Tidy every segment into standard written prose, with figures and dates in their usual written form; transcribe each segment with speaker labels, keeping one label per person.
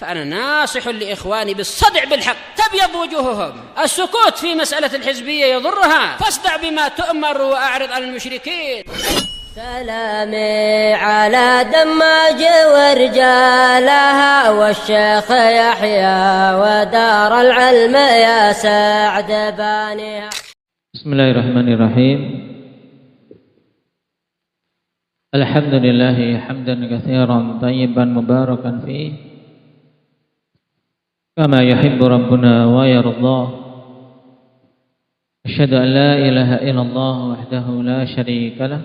Speaker 1: فأنا ناصح لإخواني بالصدع بالحق تبيض وجوههم. السكوت في مسألة الحزبية يضرها، فاصدع بما تؤمر وأعرض عن المشركين.
Speaker 2: سلامي على دماج ورجالها والشيخ يحيى ودار العلم يا سعد بانيها.
Speaker 3: بسم الله الرحمن الرحيم. الحمد لله حمدا كثيرا طيبا مباركا فيه كما يحب ربنا ويرضاه. أشهد أن لا إله إلا الله وحده لا شريك له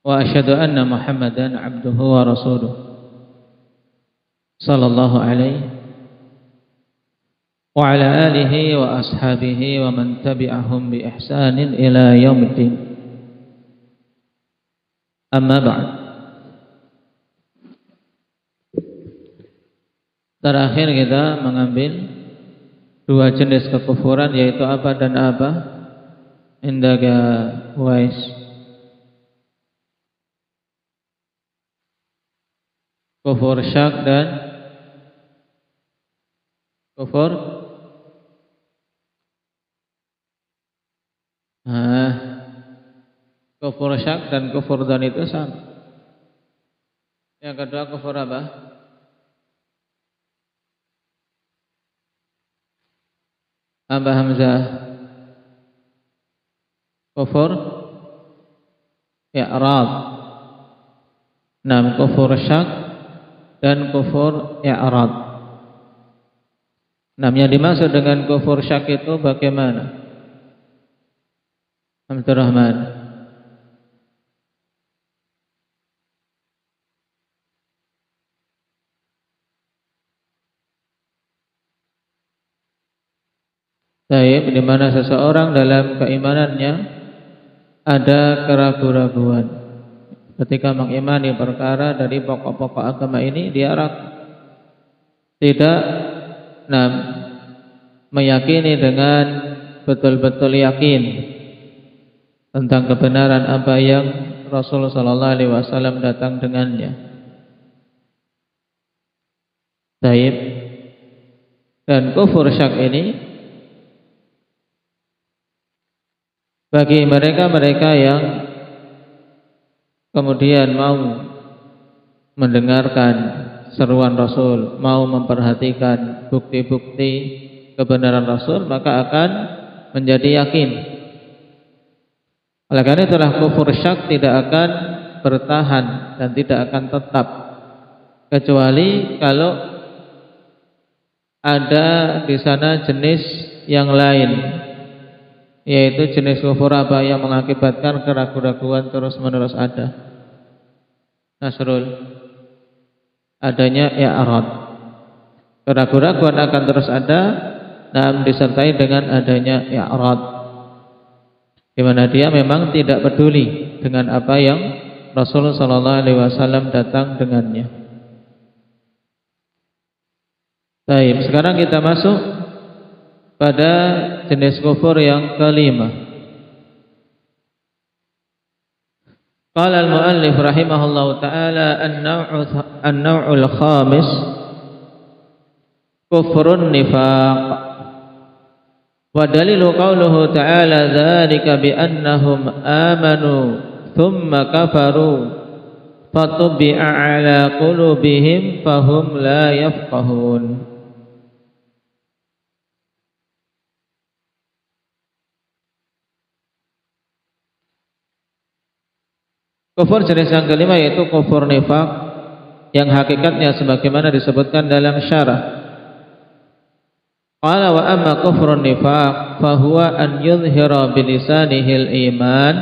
Speaker 3: وأشهد أن محمدا عبده ورسوله صلى الله عليه وعلى آله وأصحابه ومن تبعهم بإحسان إلى يوم الدين. Amma ba'd. Terakhir kita mengambil dua jenis kekufuran, yaitu apa dan apa. Indaka Wais. Kufur syak dan kufur kufur syak dan kufur dzan itu sama. Yang kedua kufur apa? Aba Hamzah. Kufur i'rad. Nah, kufur syak dan kufur i'rad. Nah, yang dimaksud dengan kufur syak itu bagaimana? Abdurrahman. Baik, di mana seseorang dalam keimanannya ada keraguan-raguan ketika mengimani perkara dari pokok-pokok agama ini, dia tidak meyakini dengan betul-betul yakin tentang kebenaran apa yang Rasulullah SAW datang dengannya. Baik, dan kufur syak ini bagi mereka-mereka yang kemudian mau mendengarkan seruan Rasul, mau memperhatikan bukti-bukti kebenaran Rasul, maka akan menjadi yakin. Oleh karena itulah kufur syak tidak akan bertahan dan tidak akan tetap, kecuali kalau ada di sana jenis yang lain, yaitu jenis kufur apa yang mengakibatkan keraguan-raguan terus-menerus ada. Nasrul, adanya i'rad. Keraguan-raguan akan terus ada, namun disertai dengan adanya i'rad, di mana dia memang tidak peduli dengan apa yang Rasulullah SAW datang dengannya. Baik, sekarang kita masuk pada jenis kufur yang kelima. Qala al-muallif rahimahullahu ta'ala an-naw'ul khamis kufrun nifaq. Wa dalilu qawluhu ta'ala dzalika bi annahum amanu thumma kafaru fatubi'a ala qulubihim fahum la yafqahun. Kufur jenis yang kelima yaitu kufur nifaq, yang hakikatnya sebagaimana disebutkan dalam syarah. Qala wa amma kufrun nifaq fahuwa an yudhhira bilisanihil iman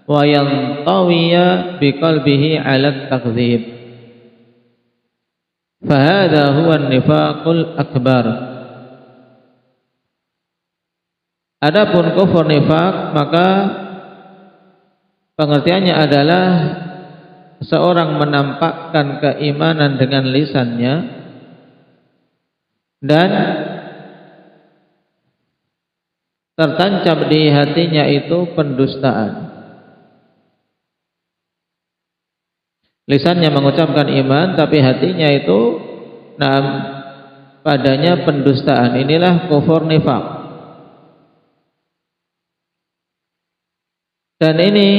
Speaker 3: wa yantawiya biqalbihi 'ala at-takdzib. Fahadha huwa an-nifaqul akbar. Adapun kufur nifaq, maka pengertiannya adalah seorang menampakkan keimanan dengan lisannya dan tertancap di hatinya itu pendustaan. Lisannya mengucapkan iman, tapi hatinya itu Nah, padanya pendustaan, inilah kufur nifaq. Dan ini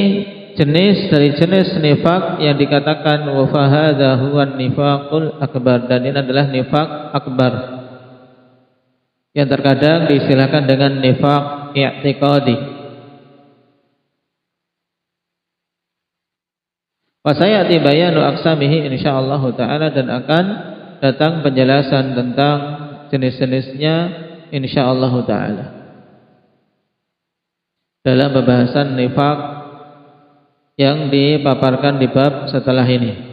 Speaker 3: jenis dari jenis nifaq yang dikatakan wa fahadha huwa nifaqul akbar, dan ini adalah nifaq akbar yang terkadang diistilahkan dengan nifaq i'tiqadi. Wa sayati bayanu aqsamihi insyaallah taala, dan akan datang penjelasan tentang jenis-jenisnya insyaallah taala dalam pembahasan nifaq yang dipaparkan di bab setelah ini.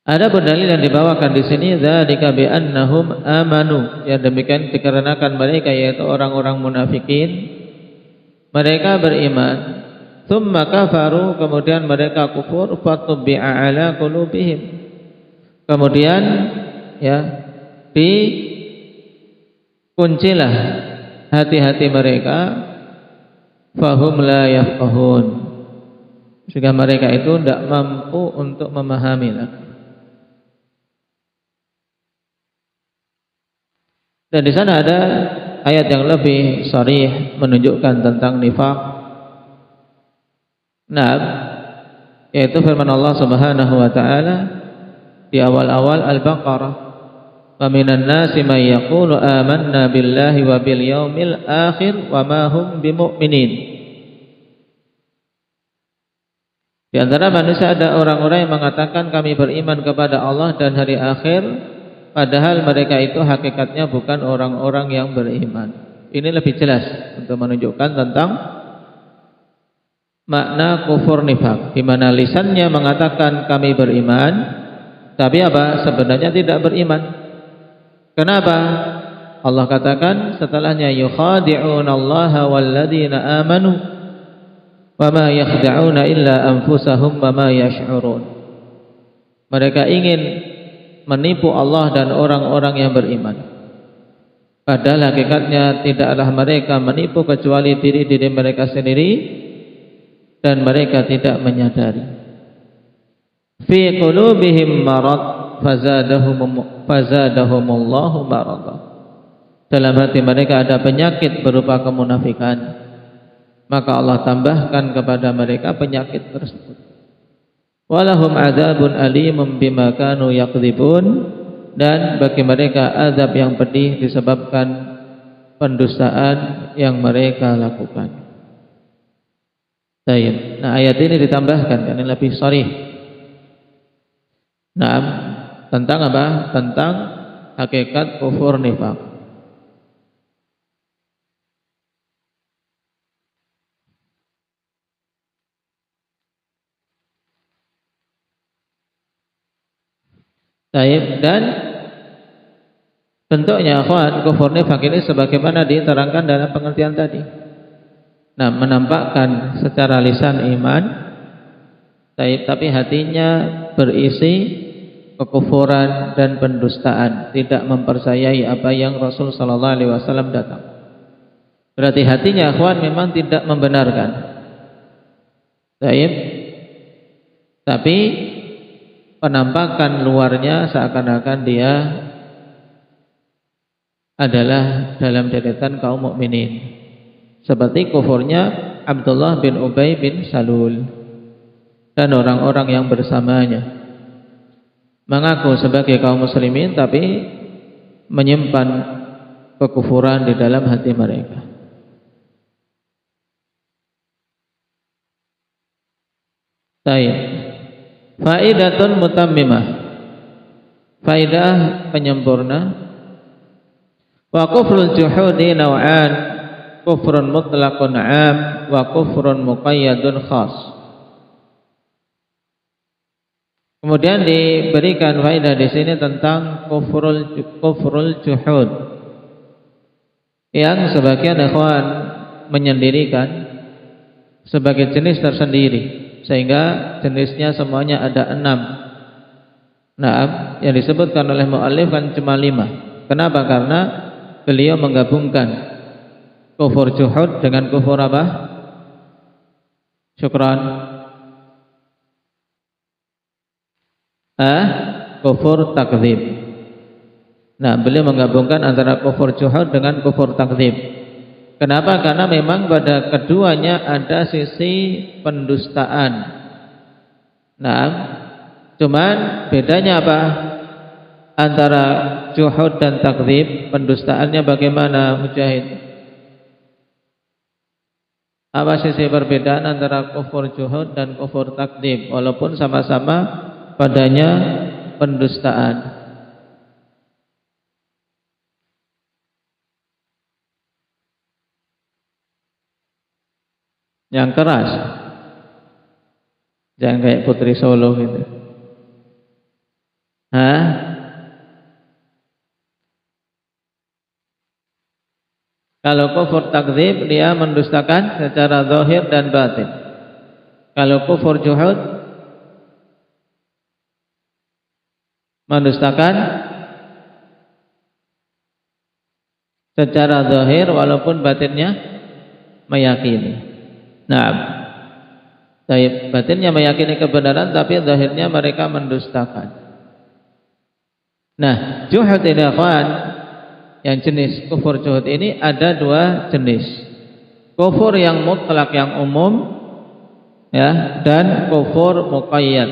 Speaker 3: Ada dalil yang dibawakan di sini, dzalika bi annahum amanu, yang demikian dikarenakan mereka, yaitu orang-orang munafikin, mereka beriman, tsumma kafaru, kemudian mereka kufur, fatubbi'a ala qulubihim, kemudian ya dikuncilah hati-hati mereka, fahum la yafqahun, sehingga mereka itu tidak mampu untuk memahami lagi. Dan di sana ada ayat yang lebih sharih menunjukkan tentang nifaq. Nah, yaitu firman Allah Subhanahu wa taala di awal-awal Al-Baqarah, wa minan nasi may yaqulu amanna billahi wa bil yaumil akhir wa ma hum bimu'minin. Di antara manusia ada orang-orang yang mengatakan kami beriman kepada Allah dan hari akhir, padahal mereka itu hakikatnya bukan orang-orang yang beriman. Ini lebih jelas untuk menunjukkan tentang makna kufur nifaq, di mana lisannya mengatakan kami beriman, tapi apa? Sebenarnya tidak beriman. Kenapa? Allah katakan setelahnya, yukhadi'una Allaha walladzina amanu wa ma yakhda'una illa anfusahum wa ma yash'urun. Mereka ingin menipu Allah dan orang-orang yang beriman, padahal hakikatnya tidaklah mereka menipu kecuali diri-diri mereka sendiri, dan mereka tidak menyadari. Fi qulubihim marad fazadahumullahu marada. Dalam hati mereka ada penyakit berupa kemunafikan, maka Allah tambahkan kepada mereka penyakit tersebut. Walahum adzabun alimum bima kanu yaqdzibun, dan bagi mereka azab yang pedih disebabkan pendustaan yang mereka lakukan. Baik. Nah, ayat ini ditambahkan karena lebih sharih. Nah, tentang apa? Tentang hakikat kufur nifaq. Baik, dan bentuknya akhwan kufur nifaq ini sebagaimana diterangkan dalam pengertian tadi. Nah, menampakkan secara lisan iman, tapi hatinya berisi kekufuran dan pendustaan, tidak mempercayai apa yang Rasul sallallahu alaihi wasallam datang. Berarti hatinya akhwan memang tidak membenarkan. Baik. Tapi penampakan luarnya seakan-akan dia adalah dalam deretan kaum mukminin, seperti kufurnya Abdullah bin Ubay bin Salul dan orang-orang yang bersamanya, mengaku sebagai kaum muslimin tapi menyimpan kekufuran di dalam hati mereka. Baik. Faidatun mutammimah, faidah penyempurna. Wa kufrul juhudi naw'an, kufrun mutlaqun 'am wa kufrun muqayyadun khas. Kemudian diberikan faidah di sini tentang kufrul juhud, yang sebagian ikhwan menyendirikan sebagai jenis tersendiri, sehingga jenisnya semuanya ada 6. Nah, yang disebutkan oleh mu'allif kan cuma 5. Kenapa? Karena beliau menggabungkan kufur juhud dengan kufur apa? Syukran. kufur takdzib. Nah, beliau menggabungkan antara kufur juhud dengan kufur takdzib. Kenapa? Karena memang pada keduanya ada sisi pendustaan. Nah, cuman bedanya apa? Antara juhud dan takdzib, pendustaannya bagaimana, Mujahid? Apa sisi perbedaan antara kufur juhud dan kufur takdzib walaupun sama-sama padanya pendustaan? Yang keras, jangan kayak Putri Solo gitu. Hah? Kalau kufur takdzib dia mendustakan secara zahir dan batin. Kalau kufur juhud mendustakan secara zahir walaupun batinnya meyakini. Nah, batinnya meyakini kebenaran tapi zahirnya mereka mendustakan. Nah, juhud ini akhwan, yang jenis kufur juhud ini ada dua jenis. Kufur yang mutlak yang umum, ya, dan kufur muqayyad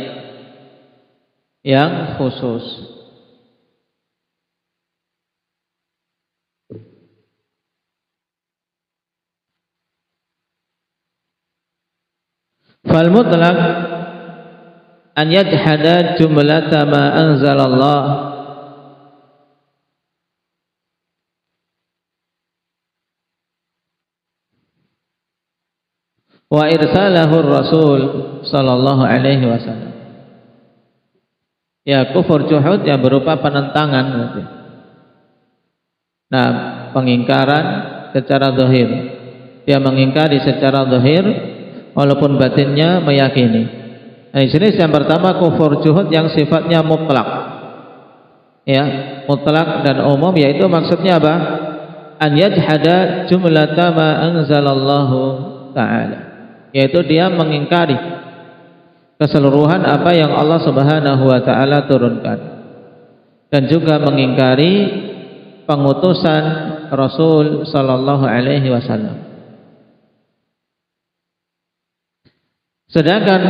Speaker 3: yang khusus. Fal mutlaq an yajhada jumlata ma anzalallah wa irsalahu Rasul sallallahu alaihi wasallam. Ya, kufur juhud yang berupa penentangan berarti. Nah, pengingkaran secara zahir. Dia mengingkari secara zahir walaupun batinnya meyakini. Nah, jenis yang pertama kufur juhud yang sifatnya mutlak. Ya, mutlak dan umum, yaitu maksudnya apa? An yajhada jumlata ma anzalallahu ta'ala. Yaitu dia mengingkari keseluruhan apa yang Allah Subhanahu wa taala turunkan, dan juga mengingkari pengutusan Rasul sallallahu alaihi wasallam. Sedangkan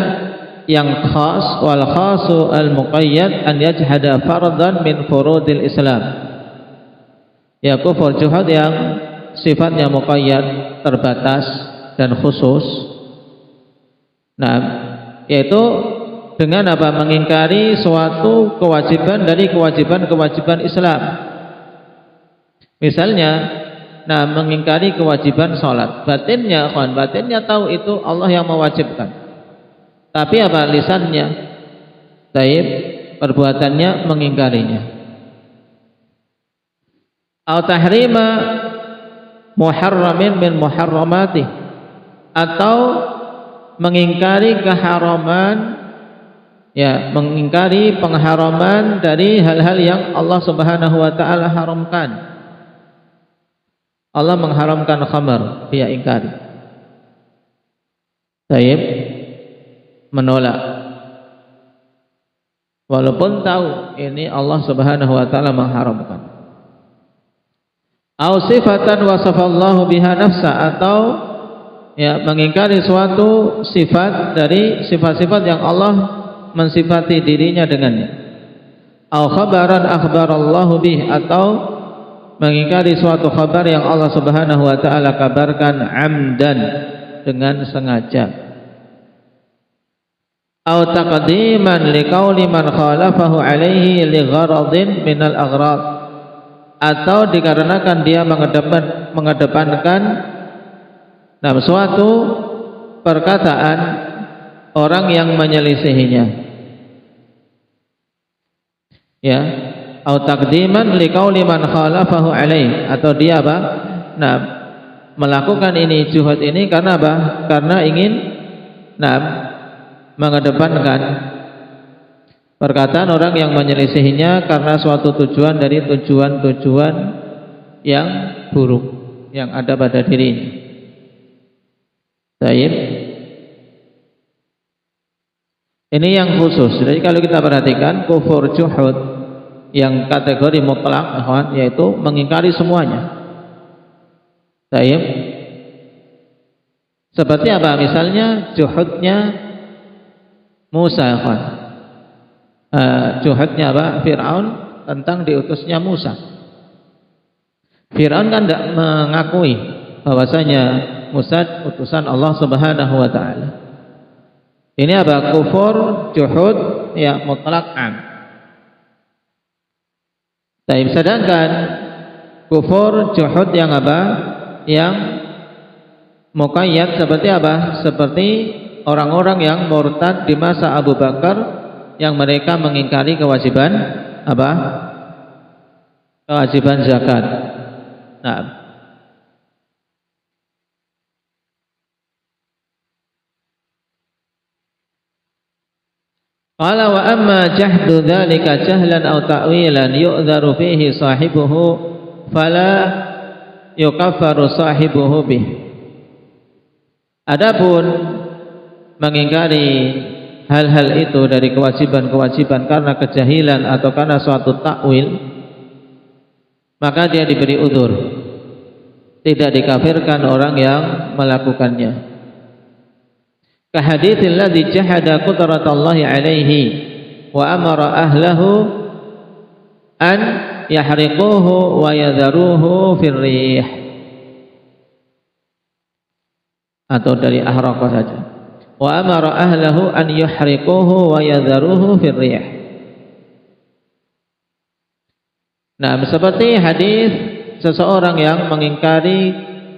Speaker 3: yang khas, wal khasu al muqayyad an yajhada fardan min furudil Islam. Ya, kufur juhud yang sifatnya muqayyad, terbatas dan khusus. Nah, yaitu dengan apa? Mengingkari suatu kewajiban dari kewajiban-kewajiban Islam. Misalnya, nah, mengingkari kewajiban sholat. Batinnya tahu itu Allah yang mewajibkan. Tapi apa? Lisannya, taib, perbuatannya mengingkarinya. Au tahrima muharramin min muharramati, atau mengingkari keharaman, ya, mengingkari pengharaman dari hal-hal yang Allah Subhanahu wa taala haramkan. Allah mengharamkan khamar, dia ingkari. Taib, menolak. Walaupun tahu ini Allah Subhanahu wa taala mengharamkan. Au sifatan wasafallahu biha nafsa, atau ya, mengingkari suatu sifat dari sifat-sifat yang Allah mensifati dirinya dengannya. Au khabaran akhbarallahu bih, atau mengingkari suatu khabar yang Allah Subhanahu wa taala kabarkan amdan, dengan sengaja. Au taqdiman liqauli man khalafahu alaihi li gharadin minal aghrad, atau dikarenakan dia mengedepankan suatu perkataan orang yang menyelisihinya. Ya, au taqdiman liqauli man khalafahu alaihi, atau dia apa? Nah, melakukan ini juhud ini karena apa? Karena ingin mengedepankan perkataan orang yang menyelisihinya karena suatu tujuan dari tujuan-tujuan yang buruk yang ada pada dirinya. Baik. Ini yang khusus. Jadi kalau kita perhatikan kufur juhud yang kategori mutlak, yaitu mengingkari semuanya. Baik. Seperti apa? Misalnya juhudnya Musa, juhudnya apa? Fir'aun tentang diutusnya Musa. Fir'aun kan tidak mengakui bahwasanya Musa utusan Allah Subhanahu wa taala. Ini apa? Kufur juhud ya mutlak am. Sedangkan kufur juhud yang apa? Yang muqayyad seperti apa? Seperti orang-orang yang murtad di masa Abu Bakar yang mereka mengingkari kewajiban apa? Kewajiban zakat. Nah, qala wa amma jahdu dzalika jahlan aw ta'wilan yu'dharu fihi sahibuhu fala yukaffaru sahibuhu bih. Adapun mengingkari hal-hal itu dari kewajiban-kewajiban karena kejahilan atau karena suatu takwil, maka dia diberi udzur, tidak dikafirkan orang yang melakukannya. Kahaditsil ladzi jahada qudratallahi alaihi wa amara ahlahu an yahriquhu wa yadharuhu fir rih. Atau dari ahraqa saja. Wa amara ahlahu an yuhriquhu wa yadharuhu fir rih. Nah, seperti hadis seseorang yang mengingkari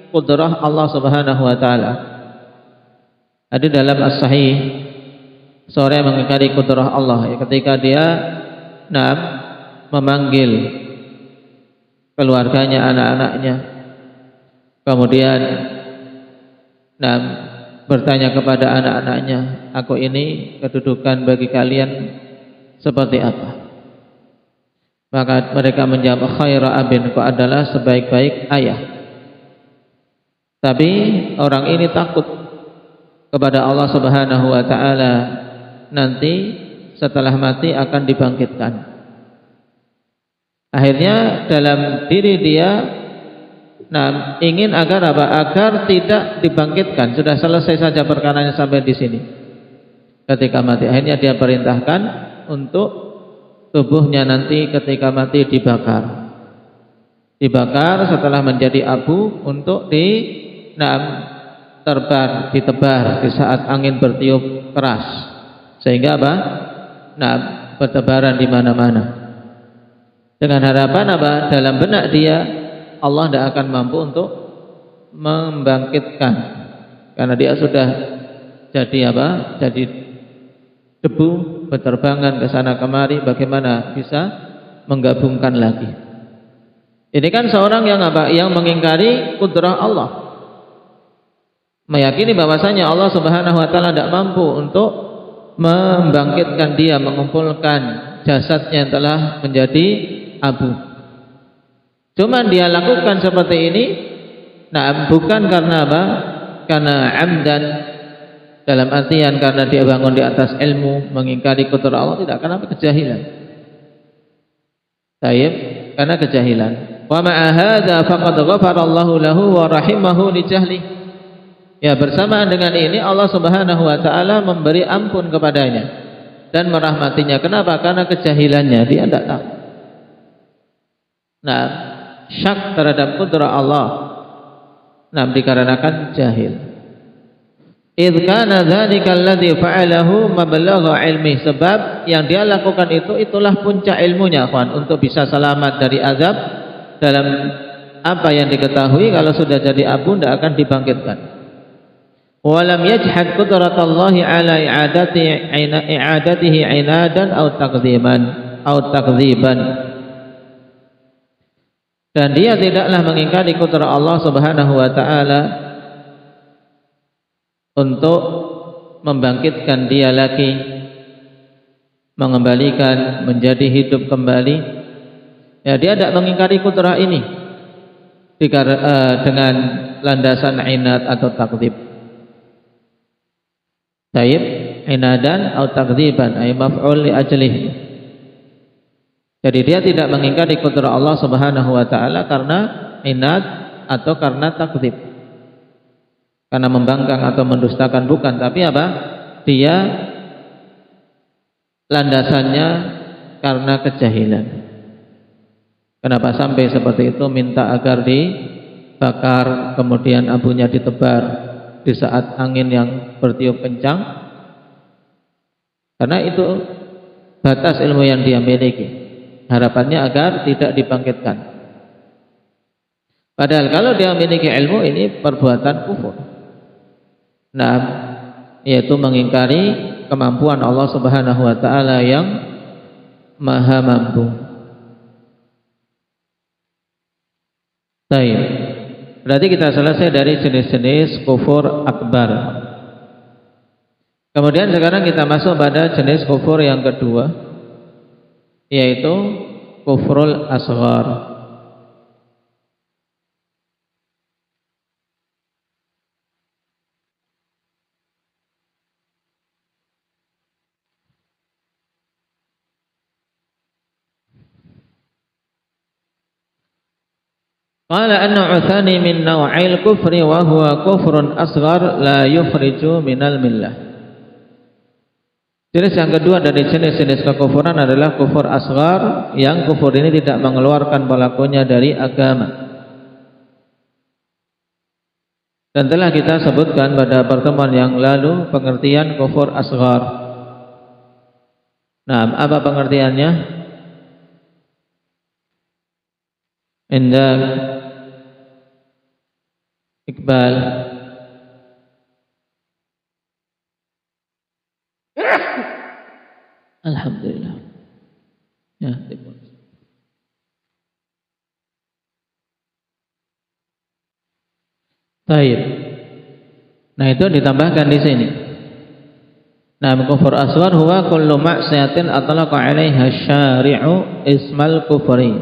Speaker 3: kudrah Allah Subhanahu wa taala. Ada dalam as-sahih seorang yang mengingkari kudrah Allah ya, ketika dia memanggil keluarganya, anak-anaknya, kemudian bertanya kepada anak-anaknya, aku ini kedudukan bagi kalian seperti apa? Maka mereka menjawab, khaira abin, kau adalah sebaik-baik ayah. Tapi orang ini takut kepada Allah Subhanahu wa taala, nanti setelah mati akan dibangkitkan. Akhirnya dalam diri dia ingin agar apa? Agar tidak dibangkitkan. Sudah selesai saja perkaranya sampai di sini. Ketika mati, akhirnya dia perintahkan untuk tubuhnya nanti ketika mati dibakar. Dibakar setelah menjadi abu untuk ditebar di saat angin bertiup keras, sehingga apa? Bertebaran di mana-mana. Dengan harapan apa? Dalam benak dia, Allah tidak akan mampu untuk membangkitkan, karena dia sudah jadi apa? Jadi debu, berterbangan ke sana kemari, bagaimana bisa menggabungkan lagi? Ini kan seorang yang apa? Yang mengingkari kudrah Allah, meyakini bahwasanya Allah Subhanahu wa taala tidak mampu untuk membangkitkan dia, mengumpulkan jasadnya yang telah menjadi abu. Cuman dia lakukan seperti ini bukan karena apa? Karena amdan, dalam artian karena dia bangun di atas ilmu, mengingkari kudrah Allah, tidak, karena kejahilan. Taib, karena kejahilan. Wa ma'a hadza faqad ghafarallahu lahu wa rahimahu li jahli. Ya, bersamaan dengan ini Allah Subhanahu wa taala memberi ampun kepadanya dan merahmatinya. Kenapa? Karena kejahilannya, dia tidak tahu. Syak terhadap kudrah Allah dikarenakan jahil. Idz kana dzalika alladzi fa'alahu mablagha ilmi, sebab yang dia lakukan itulah puncak ilmunya, kawan, untuk bisa selamat dari azab dalam apa yang diketahui. Kalau sudah jadi abu tidak akan dibangkitkan. Walam yajhad qudratallahi ala i'adatihi inadan aw takdziban. Dan dia tidaklah mengingkari kudrah Allah Subhanahu wa taala untuk membangkitkan dia lagi, mengembalikan menjadi hidup kembali. Ya, dia tidak mengingkari kudrah ini dengan landasan inat atau takdzib. Baik. inadan atau takdziban ay maf'ul li ajlihi. Jadi dia tidak mengingkari kudrat Allah Subhanahu wa taala karena inad atau karena takdzib, karena membangkang atau mendustakan, bukan, tapi apa? Dia landasannya karena kejahilan. Kenapa sampai seperti itu? Minta agar dibakar, kemudian abunya ditebar di saat angin yang bertiup kencang, karena itu batas ilmu yang dia miliki. Harapannya agar tidak dibangkitkan. Padahal kalau dia memiliki ilmu, ini perbuatan kufur. Nah, yaitu mengingkari kemampuan Allah Subhanahu wa taala yang Maha Mampu. Baik. Berarti kita selesai dari jenis-jenis kufur akbar. Kemudian sekarang kita masuk pada jenis kufur yang kedua, yaitu kufrul asghar. Qala an-nu'thani min naw'il kufri wa huwa kufrun asghar la yukhriju minal millah. Jenis yang kedua dari jenis-jenis kekufuran adalah kufur asghar, yang kufur ini tidak mengeluarkan pelakunya dari agama. Dan telah kita sebutkan pada pertemuan yang lalu pengertian kufur asghar. Nah, apa pengertiannya? Indah Iqbal. Alhamdulillah. Ya, baik. Nah, itu ditambahkan di sini. Nah, kufur asghar huwa kullu ma'siyatin atlaqa 'alaiha syari'u ismal kufri.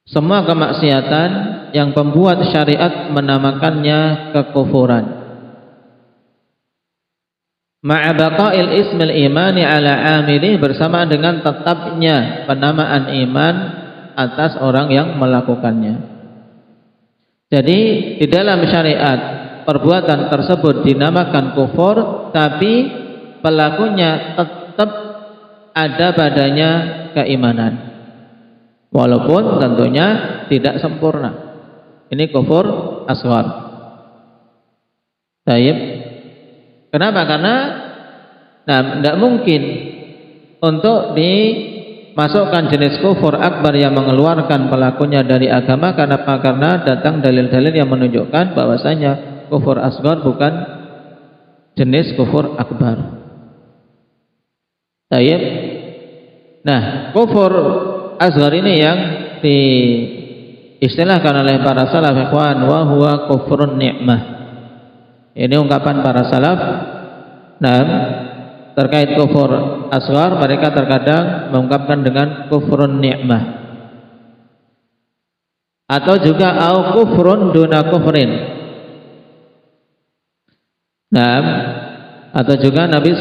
Speaker 3: Semua kemaksiatan yang pembuat syariat menamakannya kekufuran. Ma'a baqa'il ismil imani ala amilih, bersama dengan tetapnya penamaan iman atas orang yang melakukannya. Jadi di dalam syariat perbuatan tersebut dinamakan kufur, tapi pelakunya tetap ada padanya keimanan, walaupun tentunya tidak sempurna. Ini kufur asghar. Baik. Kenapa? Karena tidak mungkin untuk dimasukkan jenis kufur akbar yang mengeluarkan pelakunya dari agama. Kenapa? Karena datang dalil-dalil yang menunjukkan bahwasanya kufur asghar bukan jenis kufur akbar. Baik. Nah, kufur asghar ini yang diistilahkan oleh para salaf ikhwan wa huwa kufrun ni'mah. Ini ungkapan para salaf. Nah, terkait kufur asghar, mereka terkadang mengungkapkan dengan kufrun ni'mah, atau juga au kufrun duna kufrin. Nah, atau juga Nabi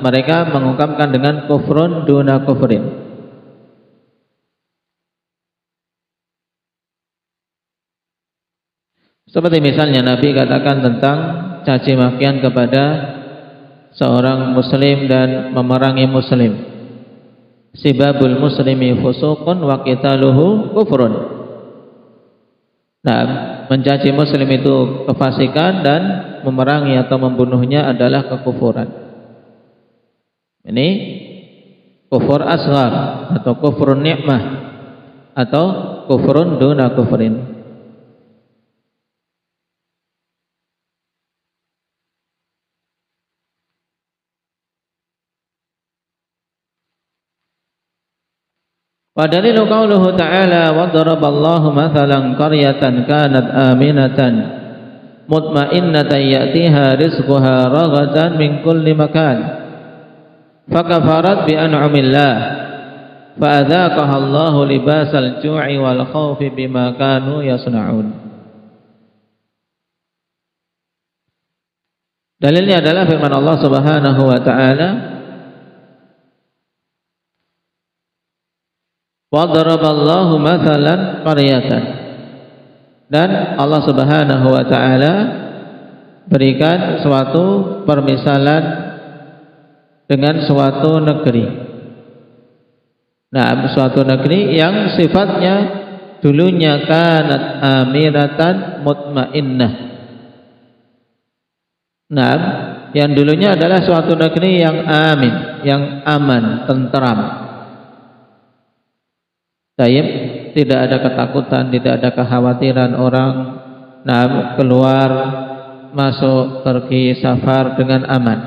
Speaker 3: mereka mengungkapkan dengan kufrun duna kufrin. Seperti misalnya Nabi katakan tentang caci makian kepada seorang muslim dan memerangi muslim. Sibabul muslimi fusuqun wa qitaluhu kufrun. Nah, mencaci muslim itu kefasikan dan memerangi atau membunuhnya adalah kekufuran. Ini kufur asghar atau kufrun ni'mah atau kufrun duna kufrin. Wa dalilu qauluhu ta'ala wa daraballahu mathalan qaryatan kanat aminatan mutmainnatan ya'tiha rizquha raghadan min kulli makan fakafarat bi an'amillah fa'adzaqaha Allahu libasal ju'i wal khawfi bima kanu yasna'un. Dalilnya adalah firman Allah Subhanahu wa taala, wa daraballahu mathalan qaryatan, dan Allah Subhanahu wa taala berikan suatu permisalan dengan suatu negeri. Nah, suatu negeri yang sifatnya dulunya kanat amiratan mutmainnah. Nah, yang dulunya adalah suatu negeri yang amin, yang aman, tentram. Taib, tidak ada ketakutan, tidak ada kekhawatiran orang keluar, masuk, pergi, safar dengan aman.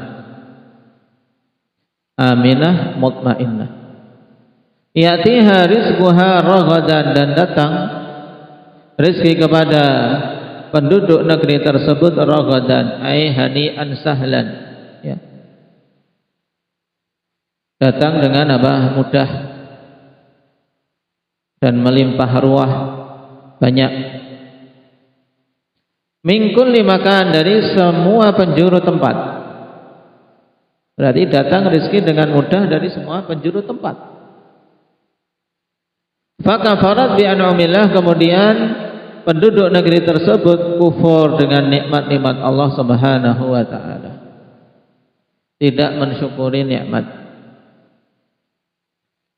Speaker 3: Aminah, mutmainnah. Ya'tiha rizquha raghadan, dan datang rezeki kepada penduduk negeri tersebut raghadan, ai hani'an sahlan, ya. Datang dengan apa? Mudah dan melimpah ruah, banyak. Min kulli makan, dari semua penjuru tempat. Berarti datang rezeki dengan mudah dari semua penjuru tempat. Fakafarat bi an'amillah, kemudian penduduk negeri tersebut kufur dengan nikmat-nikmat Allah Subhanahu wa taala. Tidak mensyukuri nikmat.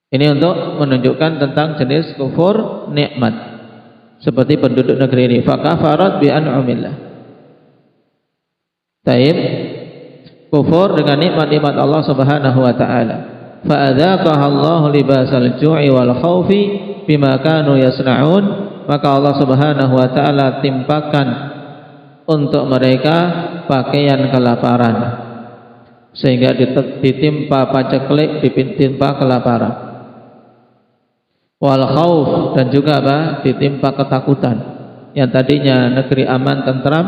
Speaker 3: Ini untuk menunjukkan tentang jenis kufur nikmat. Seperti penduduk negeri ini, fakafarat bi an'amillah. Taib, kufur dengan nikmat-nikmat Allah Subhanahu wa taala. Fa adzaqaha Allahu libasal ju'i wal khaufi bima kanu yasna'un, maka Allah Subhanahu wa taala timpakan untuk mereka pakaian kelaparan, sehingga ditimpa paceklik, ditimpa kelaparan. Wal khauf, dan juga ditimpa ketakutan. Yang tadinya negeri aman tentram,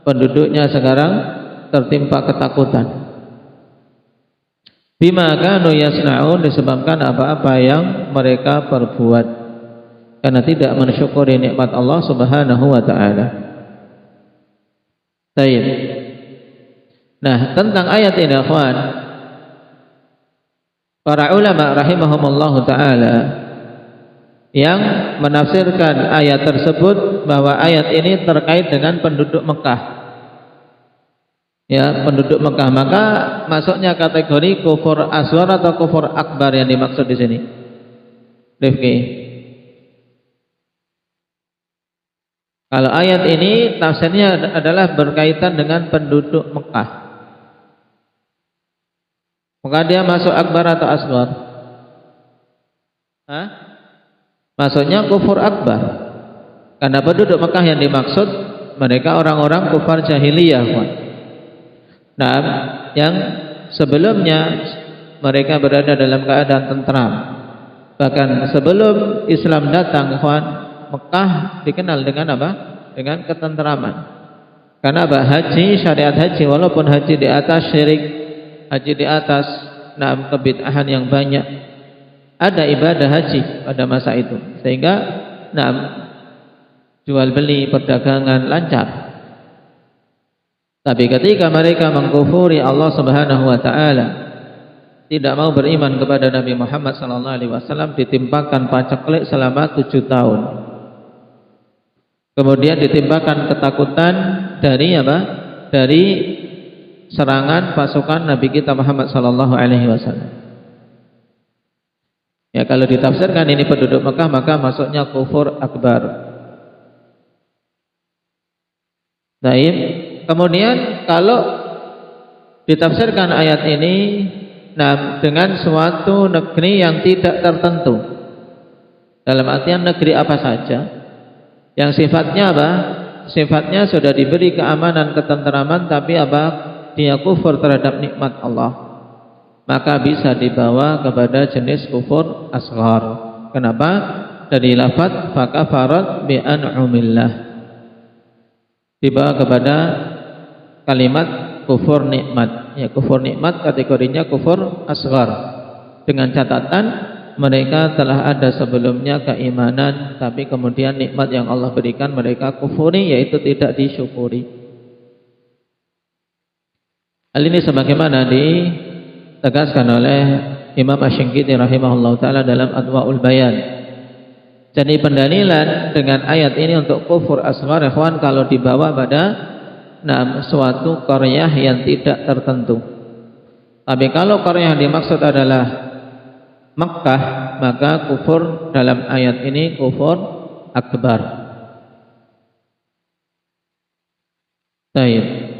Speaker 3: penduduknya sekarang tertimpa ketakutan. Bima kanu yasna'un, disebabkan apa-apa yang mereka perbuat, karena tidak mensyukuri nikmat Allah Subhanahu wa taala. Baik. Nah, tentang ayat ini, ikhwan, para ulama rahimahumullah taala yang menafsirkan ayat tersebut bahwa ayat ini terkait dengan penduduk Mekah. Ya, penduduk Mekah, maka masuknya kategori kufur asghar atau kufur akbar yang dimaksud di sini. Rifki. Kalau ayat ini tafsirnya adalah berkaitan dengan penduduk Mekah, maka dia masuk akbar atau asghar? Maksudnya kufur akbar, karena penduduk Mekah yang dimaksud mereka orang-orang kufar jahiliyah. Nah, yang sebelumnya mereka berada dalam keadaan tentram. Bahkan sebelum Islam datang, Mekah dikenal dengan apa? Dengan ketentraman. Karena haji, syariat haji, walaupun haji di atas syirik, haji di atas kebid'ahan yang banyak, ada ibadah haji pada masa itu, sehingga jual beli, perdagangan lancar. Tapi ketika mereka mengkufuri Allah Subhanahu wa taala, tidak mau beriman kepada Nabi Muhammad sallallahu alaihi wasallam, ditimpakan paceklik selama 7 tahun. Kemudian ditimpakan ketakutan dari apa? Dari serangan pasukan Nabi kita Muhammad sallallahu alaihi wasallam. Ya, kalau ditafsirkan ini penduduk Mekah, maka masuknya kufur akbar. Baik. Kemudian kalau ditafsirkan ayat ini dengan suatu negeri yang tidak tertentu, dalam artian negeri apa saja yang sifatnya apa? Sifatnya sudah diberi keamanan, ketentraman, tapi dia kufur terhadap nikmat Allah, maka bisa dibawa kepada jenis kufur asghar. Kenapa? Dari lafaz fakafarat bi an'amillah, dibawa kepada kalimat kufur nikmat. Ya, kufur nikmat kategorinya kufur asghar, dengan catatan mereka telah ada sebelumnya keimanan, tapi kemudian nikmat yang Allah berikan mereka kufuri, yaitu tidak disyukuri. Hal ini sebagaimana ditegaskan oleh Imam Asy-Syanqiti rahimahullah taala dalam Adwaul Bayan. Jadi pendalilan dengan ayat ini untuk kufur asghar ikhwan kalau dibawa pada suatu qaryah yang tidak tertentu. Tapi kalau qaryah yang dimaksud adalah Makkah, maka kufur dalam ayat ini kufur akbar. Baik.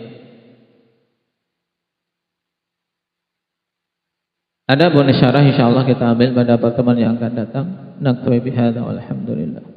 Speaker 3: Ada bonus syarah insyaallah kita ambil pada pertemuan yang akan datang. Naktubi bihadza walhamdulillah.